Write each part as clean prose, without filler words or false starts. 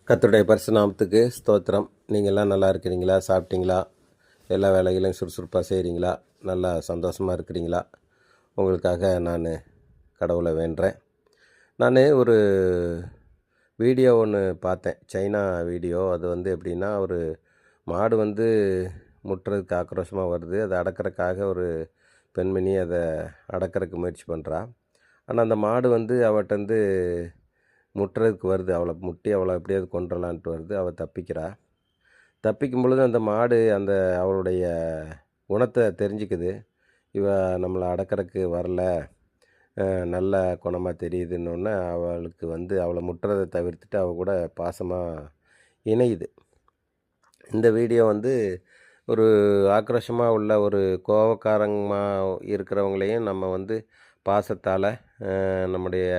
கர்த்தருடைய பரிசு நாமத்துக்கு ஸ்தோத்திரம். நீங்கள்லாம் நல்லா இருக்கிறீங்களா? சாப்பிட்டீங்களா? எல்லா வேலைகளையும் சுறுசுறுப்பாக செய்கிறீங்களா? நல்லா சந்தோஷமாக இருக்கிறீங்களா? உங்களுக்காக நான் கடவுளை வேண்டுறேன். நான் ஒரு வீடியோ ஒன்று பார்த்தேன், சைனா வீடியோ. அது எப்படின்னா, ஒரு மாடு முட்டுறதுக்கு ஆக்ரோஷமாக வருது. அதை அடக்கிறதுக்காக ஒரு பெண்மணி அதை அடக்கிறதுக்கு முயற்சி பண்ணுறா. ஆனால் அந்த மாடு அவட்டேருந்து முட்டுறதுக்கு வருது. அவளை முட்டி அவளை எப்படியாவது கொன்றலான்ட்டு வருது. அவள் தப்பிக்கிறா. தப்பிக்கும் பொழுது அந்த மாடு அவளுடைய குணத்தை தெரிஞ்சுக்குது. இவ நம்மளை அடக்கிறதுக்கு வரல, நல்ல குணமாக தெரியுதுன்னொன்னே அவளுக்கு அவளை முட்டுறதை தவிர்த்துட்டு அவள் கூட பாசமாக இணையுது. இந்த வீடியோ ஒரு ஆக்ரோஷமாக உள்ள ஒரு கோபக்காரமாக இருக்கிறவங்களையும் நம்ம பாசத்தால், நம்முடைய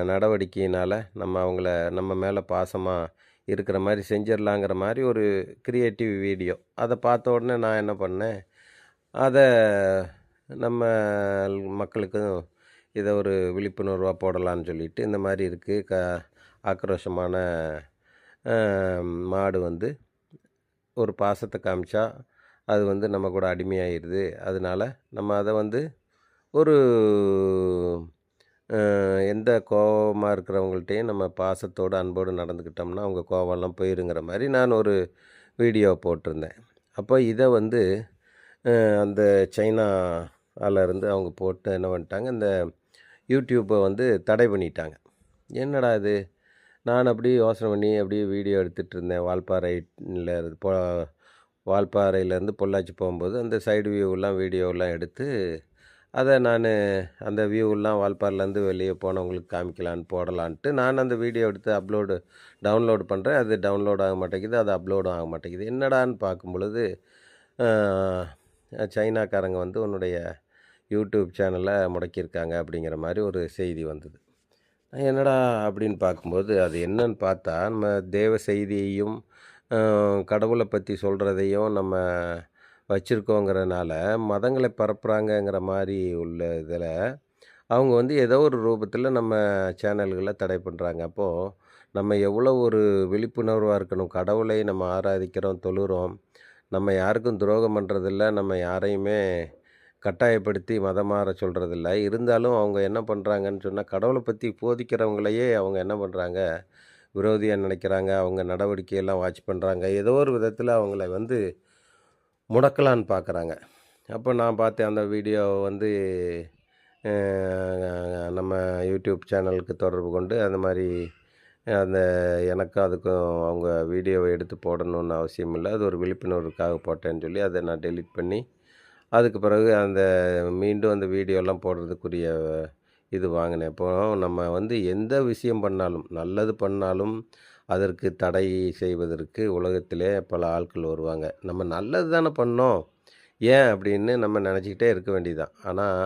நடவடிக்கையினால் அவங்கள நம்ம மேலே பாசமாக இருக்கிற மாதிரி செஞ்சிடலாங்கிற மாதிரி ஒரு கிரியேட்டிவ் வீடியோ. அதை பார்த்த உடனே நான் என்ன பண்ணேன், அதை நம்ம மக்களுக்கும் இதை ஒரு விழிப்புணர்வாக போடலான்னு சொல்லிட்டு, இந்த மாதிரி இருக்குது ஆக்ரோஷமான மாடு ஒரு பாசத்தை காமிச்சா அது நம்ம கூட அடிமையாகிடுது. அதனால நம்ம அதை ஒரு எந்த கோவமாக இருக்கிறவங்கள்ட்டையும் நம்ம பாசத்தோடு அன்போடு நடந்துக்கிட்டோம்னா அவங்க கோவம்லாம் போயிருங்கிற மாதிரி நான் ஒரு வீடியோ போட்டிருந்தேன். அப்போ இதை அந்த சைனாவிலேருந்து அவங்க போட்டு என்ன பண்ணிட்டாங்க, இந்த யூடியூப்பை தடை பண்ணிட்டாங்க. என்னடா இது, நான் அப்படியே யோசனை பண்ணி அப்படியே வீடியோ எடுத்துகிட்டு இருந்தேன். வால்பாறையிலேருந்து பொள்ளாச்சி போகும்போது அந்த சைடு வியூவெல்லாம் வீடியோவெல்லாம் எடுத்து அதை நான் அந்த வியூவெல்லாம் வால்பாறையிலேருந்து வெளியே போனவங்களுக்கு காமிக்கலான்னு போடலான்ட்டு நான் அந்த வீடியோ எடுத்து டவுன்லோடு பண்ணுறேன். அது டவுன்லோட் ஆக மாட்டேங்குது, அது அப்லோடும் ஆக மாட்டேங்குது. என்னடான்னு பார்க்கும் பொழுது சைனாக்காரங்க உன்னுடைய யூடியூப் சேனலை முடக்கியிருக்காங்க அப்படிங்கிற மாதிரி ஒரு செய்தி வந்தது. என்னடா அப்படின்னு பார்க்கும்போது அது என்னன்னு பார்த்தா, நம்ம தேவ செய்தியையும் கடவுளை பற்றி சொல்கிறதையும் நம்ம வச்சுருக்கோங்கிறதுனால மதங்களை பரப்புகிறாங்கங்கிற மாதிரி உள்ள இதில் அவங்க ஏதோ ஒரு ரூபத்தில் நம்ம சேனல்களை தடை பண்ணுறாங்க. அப்போது நம்ம எவ்வளோ ஒரு விழிப்புணர்வாக இருக்கணும். கடவுளை நம்ம ஆராதிக்கிறோம், தொழுகிறோம், நம்ம யாருக்கும் துரோகம் பண்ணுறதில்ல, நம்ம யாரையுமே கட்டாயப்படுத்தி மதம் மாற சொல்கிறதில்ல. இருந்தாலும் அவங்க என்ன பண்ணுறாங்கன்னு சொன்னால், கடவுளை பற்றி போதிக்கிறவங்களையே அவங்க என்ன பண்ணுறாங்க, விரோதியாக நினைக்கிறாங்க. அவங்க நடவடிக்கையெல்லாம் வாட்ச் பண்ணுறாங்க. ஏதோ ஒரு விதத்தில் அவங்கள முடக்கலான்னு பார்க்குறாங்க. அப்போ நான் பார்த்தேன் அந்த வீடியோ நம்ம யூடியூப் சேனலுக்கு தொடர்பு கொண்டு அந்த மாதிரி எனக்கும் அதுக்கும் அவங்க வீடியோவை எடுத்து போடணுன்னு அவசியம் இல்லை, அது ஒரு விழிப்புணர்வுக்காக போட்டேன்னு சொல்லி அதை நான் டெலீட் பண்ணி, அதுக்கு பிறகு மீண்டும் அந்த வீடியோலாம் போடுறதுக்குரிய இது வாங்கினேன். இப்போது நம்ம எந்த விஷயம் பண்ணாலும், நல்லது பண்ணாலும் அதற்கு தடை செய்வதற்கு உலகத்திலே பல ஆட்கள் வருவாங்க. நம்ம நல்லது தானே பண்ணோம், ஏன் அப்படின்னு நம்ம நினச்சிக்கிட்டே இருக்க வேண்டியதுதான். ஆனால்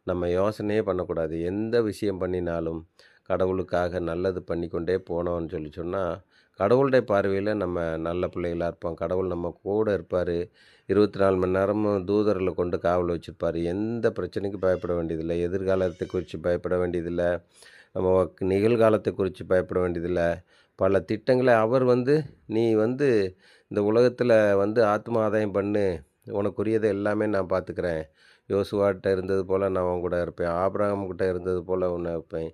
நம்ம யோசனையே பண்ணக்கூடாது. எந்த விஷயம் பண்ணினாலும் கடவுளுக்காக நல்லது பண்ணிக்கொண்டே போனோம்னு சொன்னால் கடவுளுடைய பார்வையில் நம்ம நல்ல பிள்ளைகளாக இருப்போம். கடவுள் நம்ம கூட இருப்பார். 24 மணி நேரமும் தூதர்களை கொண்டு காவல் வச்சுருப்பார். எந்த பிரச்சனைக்கும் பயப்பட வேண்டியதில்லை. எதிர்காலத்தை குறித்து பயப்பட வேண்டியதில்லை. நம்ம நிகழ்காலத்தை குறித்து பயப்பட வேண்டியதில்லை. பல திட்டங்களை அவர் நீ இந்த உலகத்தில் ஆத்ம ஆதாயம் பண்ணு, உனக்குரியதை எல்லாமே நான் பார்த்துக்கிறேன். யோசுவாட்ட இருந்தது போல் நான் உன் கூட இருப்பேன், ஆபிரகாம்கிட்ட இருந்தது போல் உன்னை இருப்பேன்,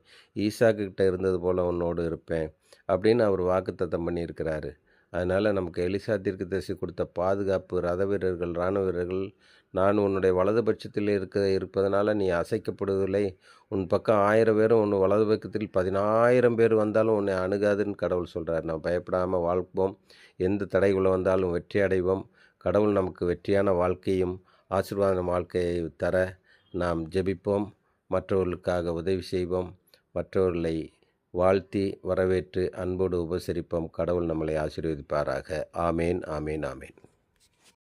ஈசாக்குக்கிட்ட இருந்தது போல் உன்னோடு இருப்பேன் அப்படின்னு அவர் வாக்குத்தத்தம் பண்ணியிருக்கிறாரு. அதனால் நமக்கு எலிசா தீர்க்கதரிசி கொடுத்த பாதுகாப்பு, ரத வீரர்கள், இராணுவ வீரர்கள், நான் உன்னுடைய வலது பட்சத்தில் இருப்பதனால நீ அசைக்கப்படுவதில்லை, உன் பக்கம் 1000 பேரும் உன் வலது பக்கத்தில் 10,000 பேர் வந்தாலும் உன்னை அணுகாதுன்னு கடவுள் சொல்கிறார். நம்ம பயப்படாமல் வாழ்ப்போம், எந்த தடைகளை வந்தாலும் வெற்றி அடைவோம். கடவுள் நமக்கு வெற்றியான வாழ்க்கையும் ஆசீர்வாதமான வாழ்க்கையை தர நாம் ஜெபிப்போம், மற்றவர்களுக்காக உதவி செய்வோம், மற்றவர்களை வாழ்த்தி வரவேற்று அன்போடு உபசரிப்போம். கடவுள் நம்மளை ஆசீர்வதிப்பாராக. ஆமேன், ஆமேன், ஆமேன்.